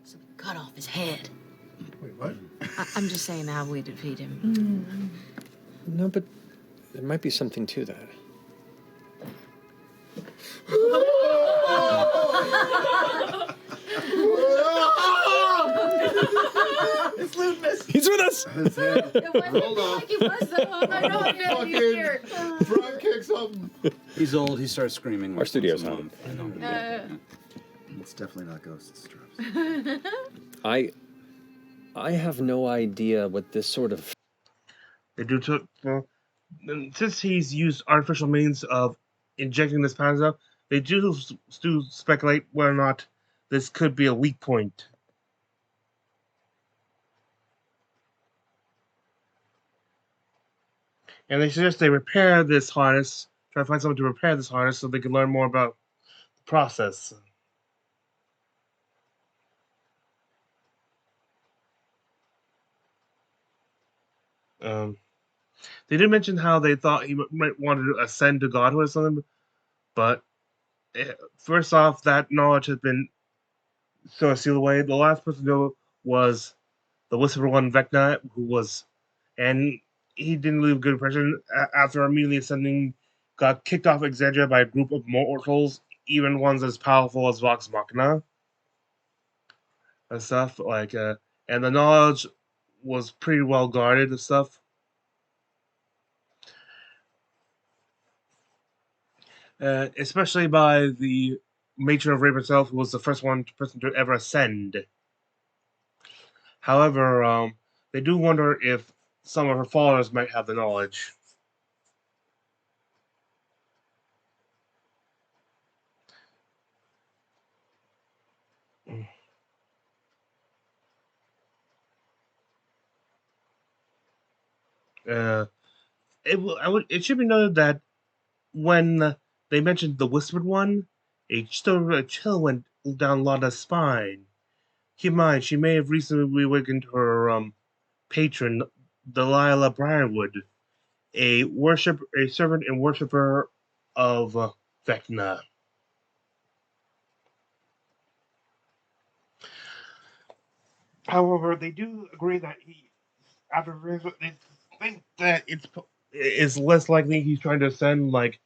So we cut off his head. Wait, what? I'm just saying how we defeat him. No, but there might be something to that. It's Ludinus. He's with us. His head. It wasn't Hold on. like he was though. I know I'm really scared. Frog kick something. He's old. He starts screaming. Our studio's once a home. month. I know. It's definitely not ghosts, Straps. I have no idea what this sort of They do to well, since he's used artificial means of injecting this plasma, they do speculate whether or not this could be a weak point. And they suggest they repair this harness, try to find someone to repair this harness so they can learn more about the process. They did mention how they thought he might want to ascend to godhood or something, but first off, that knowledge has been sort of sealed away. The last person to know was the Whisperer one, Vecna, and he didn't leave a good impression. After immediately ascending, got kicked off Exandria by a group of mortals, even ones as powerful as Vox Machina and stuff. And the knowledge was pretty well guarded and stuff. Especially by the matron of Rape herself, who was the first person to ever ascend. However, they do wonder if some of her followers might have the knowledge. It should be noted that when they mentioned the Whispered One, a chill went down Lana's spine. Keep in mind, she may have recently awakened her patron, Delilah Briarwood, a servant and worshipper of Vecna. However, they do agree that they think that it's less likely he's trying to ascend, like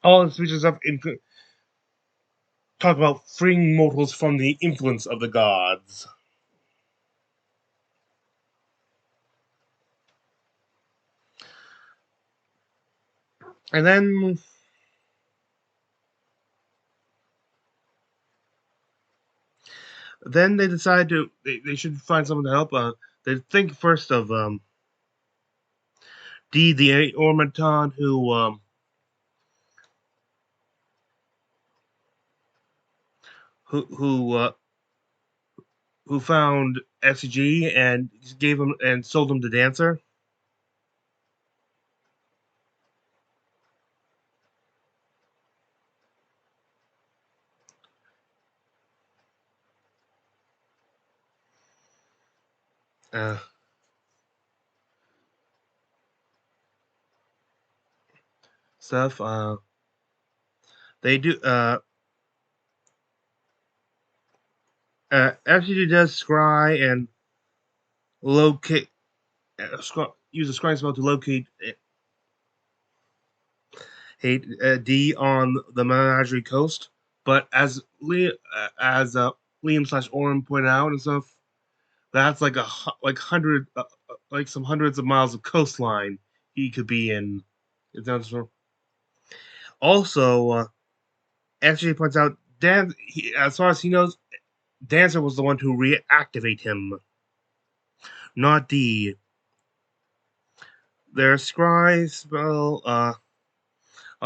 all his speeches up talk about freeing mortals from the influence of the gods. And then they decide they should find someone to help. They think first of Dee the Ormaton, who found F.C.G and gave him and sold him to Dancer. Stuff. They do. FCG does scry and locate. Use a scrying spell to locate D on the Menagerie Coast, but as Liam / Oren pointed out and stuff, that's like some hundreds of miles of coastline he could be in. Also, FCG points out as far as he knows, Dancer was the one to reactivate him. not D. Their scries, well,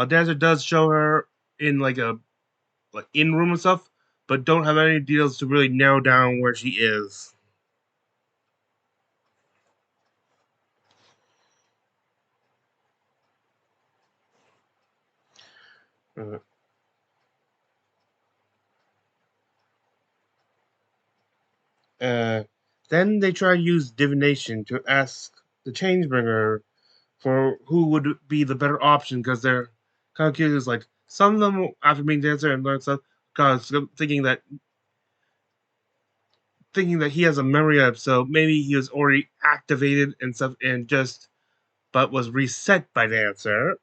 Dancer does show her in like a in room and stuff, but don't have any details to really narrow down where she is. Then they try to use divination to ask the Changebringer for who would be the better option because they're kind of curious. Like some of them, after being Dancer and learn stuff, cause thinking that he has a memory of, so maybe he was already activated and stuff, and just but was reset by Dancer.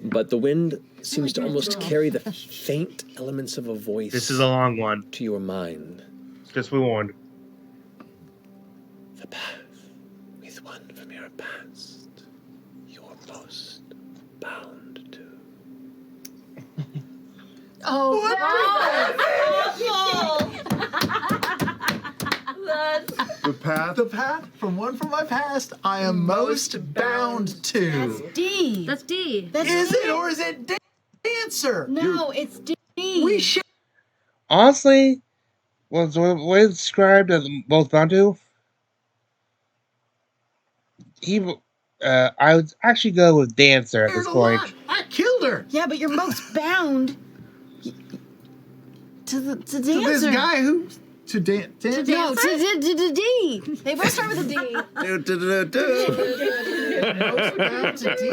But the wind seems to almost carry the faint elements of a voice. This is a long one. To your mind. Just be warned. The path with one from your past, you're most bound to. Oh, The path. The path from one from my past, I am most bound to. That's D. That's D. That's Is D. it or is it Dancer? No, it's D. We should. Honestly, was the way it's described as most bound to? I would actually go with Dancer at this point. I killed her. Yeah, but you're most bound to Dancer. To this guy who. To Dancer? No, to D. They both start with a D. Most bound to D?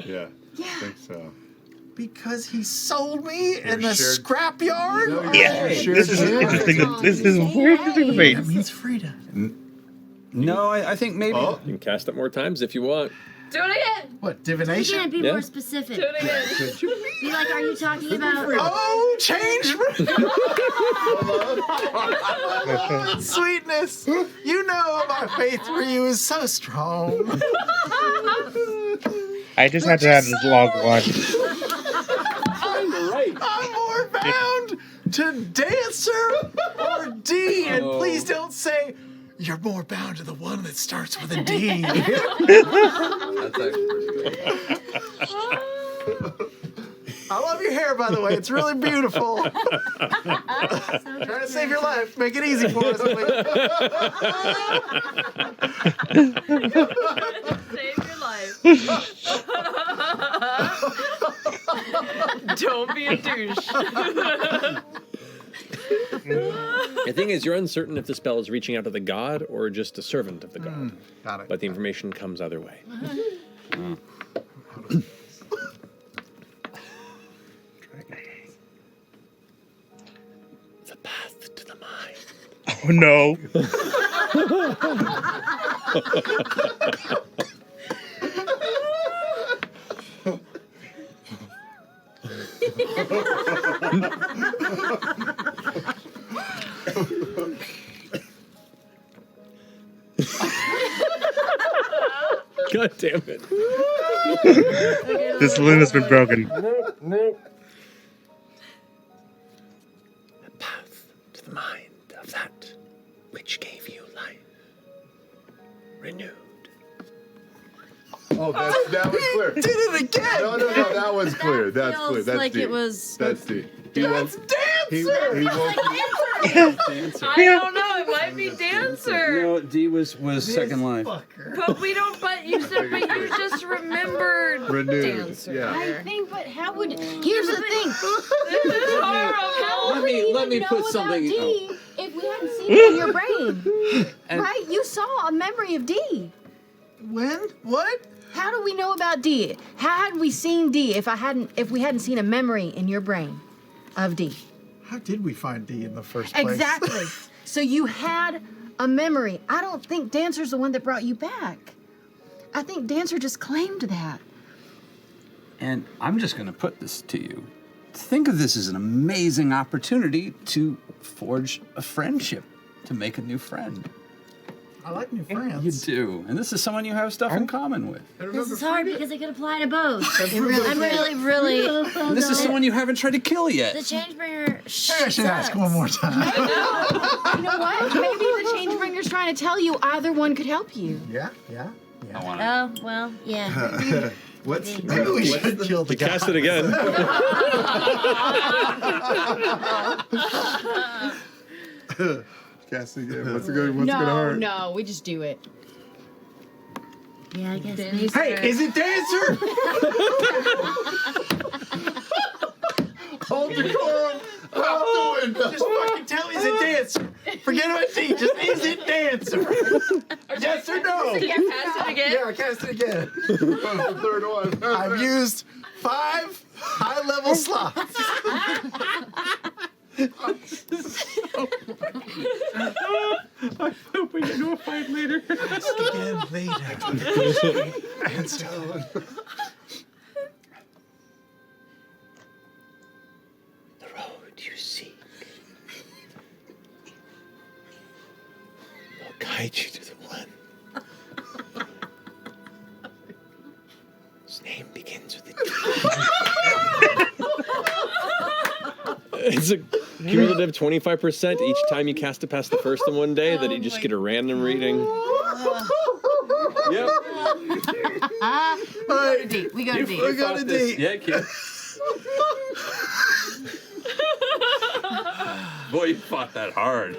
Yeah. I think so. Because he sold me in the shared- scrapyard? No, Yeah, this is interesting. This is very interesting debate. That means Frida. No, I think maybe. Oh. You can cast it more times if you want. Do it again. What, You divination? can't be Yeah. more specific. Do it again. Be like, are you talking about... Oh, change sweetness. You know my faith for you is so strong. I just had to have this long one. I'm more bound to Dancer or D. And please don't say you're more bound to the one that starts with a D. That's actually pretty good. I love your hair, by the way. It's really beautiful. Trying to save your life. Make it easy for us. Save your life. Don't be a douche. The thing is, you're uncertain if the spell is reaching out to the god or just a servant of the god. Got it. But the information comes either way. The path to the mind. Oh no. God damn it. This balloon has been broken. The path to the mind of that which gave you life. Renewed. Oh, that was clear. Did it again. No, that was clear. That's clear. That's like D. it was... That's D. That's Dancer. He won't. Dancer. I don't know. It might be Dancer. No, D was second line. But we don't. But you said. But you just remembered Renewed. Dancer. Yeah. I think, but how would... Here's the thing. This is horrible. How would you let me even put know something- about D if we hadn't seen it in your brain? Right? You saw a memory of D. When? What? How do we know about D? How had we seen D if we hadn't seen a memory in your brain of D? How did we find D in the first place? Exactly. So you had a memory. I don't think Dancer's the one that brought you back. I think Dancer just claimed that. And I'm just going to put this to you. Think of this as an amazing opportunity to forge a friendship to make a new friend. I like new friends. You do. And this is someone you have stuff in common with. This is hard because it could apply to both. It really, really. And this is someone you haven't tried to kill yet. The Changebringer. Maybe I should ask one more time. You know what? Maybe the Changebringer's trying to tell you either one could help you. Yeah. I want to. Oh, well, yeah. Maybe we should kill the guy. Cast it again. Cast it again. What's gonna hurt? No, we just do it. Yeah, I guess. Hey, is it Dancer? Hold decorum out the window. Just fucking tell me, is it Dancer? Forget about D. Just is it Dancer? Yes or no? Yeah, cast it again. Yeah, cast it again. What's the third one? I've used 5 high-level slots. I hope we get into a fight later. Ask again later. And so... The road you seek will guide you to the one. His name begins with a D. It's a cumulative 25% each time you cast it past the first in one day, that you just get a random reading. Yep. We go to D. We go to D. Yeah, kid. Boy, you fought that hard.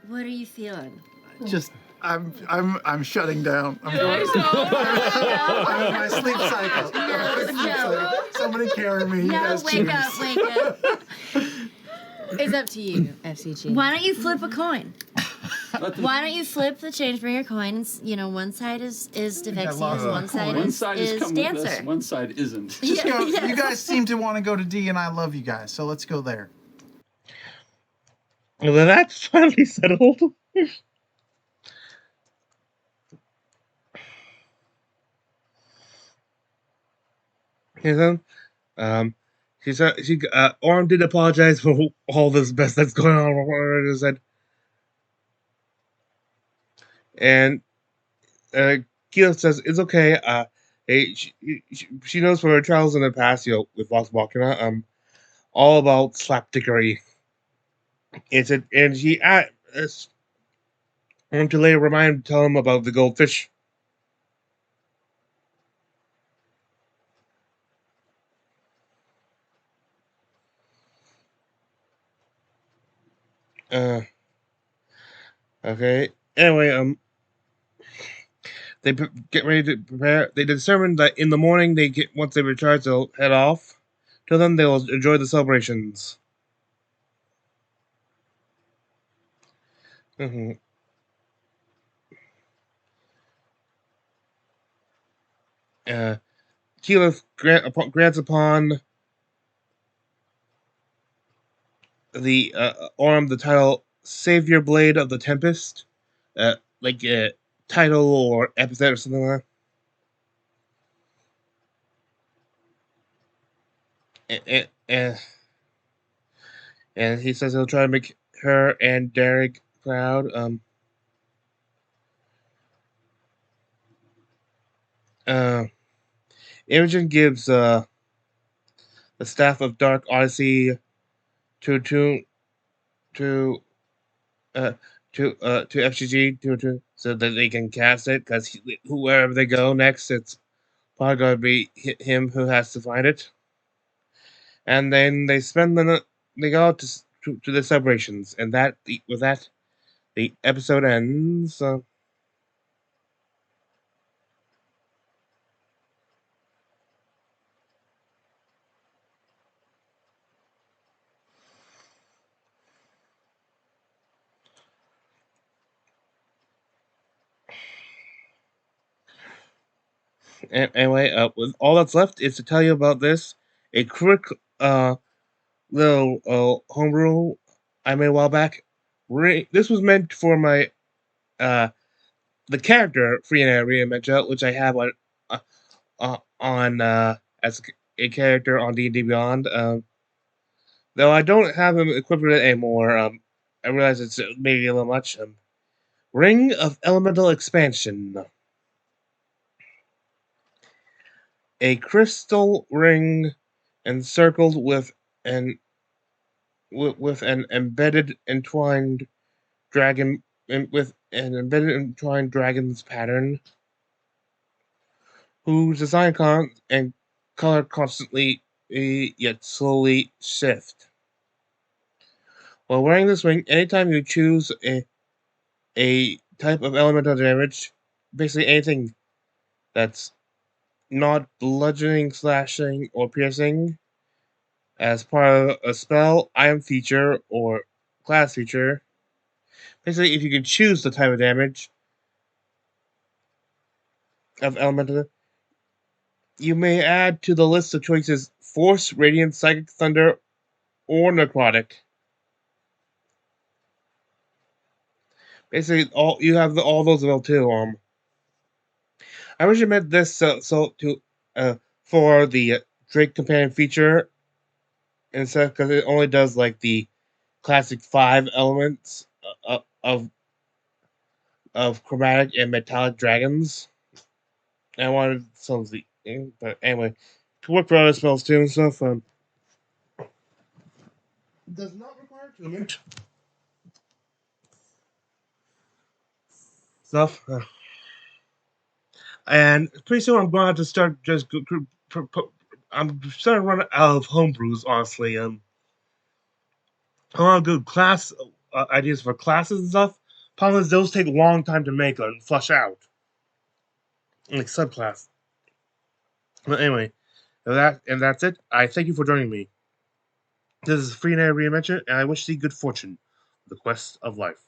What are you feeling? Just, I'm shutting down. I'm going. I'm in my sleep cycle. No. Somebody carry me. You No, guys wake choose. up, wake up. It's up to you, F.C.G. Why don't you flip a coin? Why don't you flip the Changebringer coins? You know, one side is Defexious, one side One is side is coming with us, Dancer. one side isn't. Just go. Yeah. You guys seem to want to go to D, and I love you guys, so let's go there. Well, then that's finally settled. And then, Orm did apologize for all this mess that's going on. And Keela says it's okay. She knows from her travels in the past, with Vox Machina, all about slapdickery. And she want to later tell him about the goldfish. Okay. Anyway, they get ready to prepare. They determine that in the morning once they recharge, they'll head off. Till then, they'll enjoy the celebrations. Mm-hmm. Keyleth grants upon the Orm the title Savior Blade of the Tempest, like a title or epithet or something like that. And he says he'll try to make her and Derek proud. Imogen gives the staff of Dark Odyssey to F.C.G. so that they can cast it, because wherever they go next, it's probably going to be him who has to find it. And then they go out to the celebrations, and with that, the episode ends. Anyway, with all that's left is to tell you about a quick little homebrew I made a while back. This was meant for my the character Friana Reimagine, which I have on as a character on D&D Beyond. Though I don't have him equipped with it anymore. I realize it's maybe a little much. Ring of Elemental Expansion. A crystal ring encircled with an embedded entwined dragon with an embedded entwined dragon's pattern, whose design and color constantly yet slowly shift. While wearing this ring, anytime you choose a type of elemental damage, basically anything that's not bludgeoning, slashing, or piercing, as part of a spell, item feature, or class feature. Basically, if you can choose the type of damage of elemental, you may add to the list of choices Force, Radiant, Psychic, Thunder, or Necrotic. Basically, you have all those available too. I wish I meant this for the Drake Companion feature instead, because it only does like the classic 5 elements of chromatic and metallic dragons. I wanted some of the, but anyway, to work for other spells too and stuff. Does not require attunement stuff. And pretty soon I'm going to have to start just. I'm starting to run out of homebrews, honestly. I want to do class ideas for classes and stuff. Problem is, those take a long time to make and flush out. Like subclass. But anyway, that's it. I thank you for joining me. This is Free Night Reinvention, and I wish thee good fortune, the quest of life.